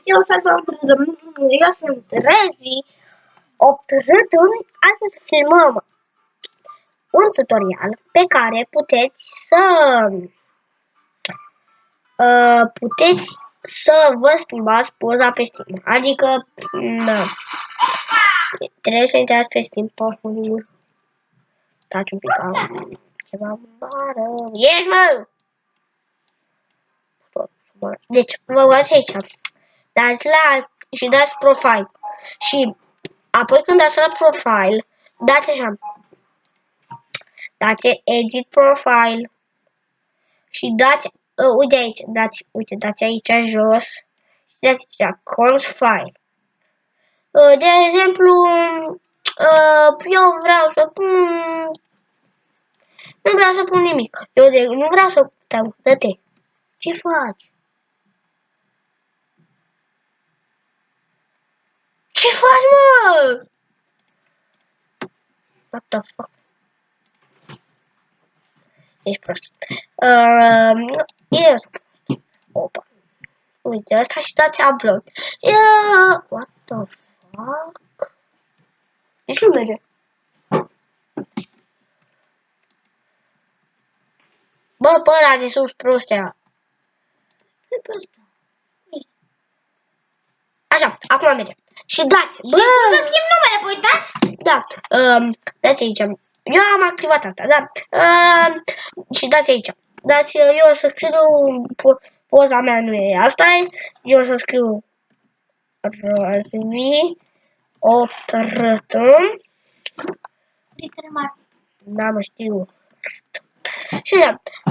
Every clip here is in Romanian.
Eu sunt Rezi 8 râtun. Astăzi filmăm un tutorial pe care puteți să vă schimbați poza pe Steam. Adică trebuie să intrați pe Steam Portfolio. Stați un pic, ceva mare. Ești, mă! Deci, vă uitați aici. Dați la și dați profile. Și apoi când dați la profile, dați așa. Dați edit profile. Și dați, uite aici, dați aici jos. Și dați aici, cons file. De exemplu, eu vreau să pun... Nu vreau să pun nimic. Nu vreau să... Dă-te. Ce faci? Ce faci, mă? What the fuck? Ești prost. Opa. Uite, asta și dați upload. What the fuck? Deci nu merge. Bă, pe ăla de sus, prostea. Așa, acum merge. Și dați. Bă! Și să schimb numele, păi uitați? Da. Dați aici. Eu am activat asta, da. Și dați aici. Dați, eu o să scriu, poza mea nu e asta, eu o să scriu Răzvi 8 râtun. Litere mari. Da, mă știu.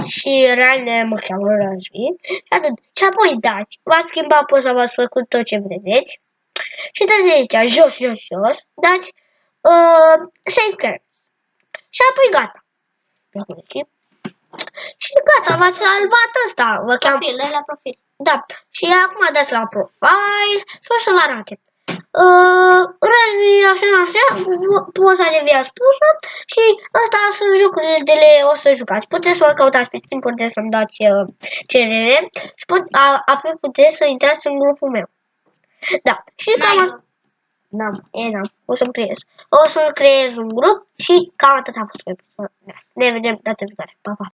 Și real mă cheamă Răzvi. Și apoi dați. V-ați schimbat poza, v-ați făcut tot ce vedeți. Și dați aici, jos, dați save care. Și apoi gata. Și gata, v-ați salvat ăsta. Vă cheamă La profil. Da. Și acum dați la profile și o să vă arate. Așa, poza de vi-a spus-o și ăsta sunt jocurile de le o să jucați. Puteți să mă căutați pe Steam, puteți să-mi dați cerere și apoi puteți să intrați în grupul meu. Da. Și cam... N-am. O să-mi creez un grup și cam atât a fost. Ne vedem data viitoare. Pa, pa!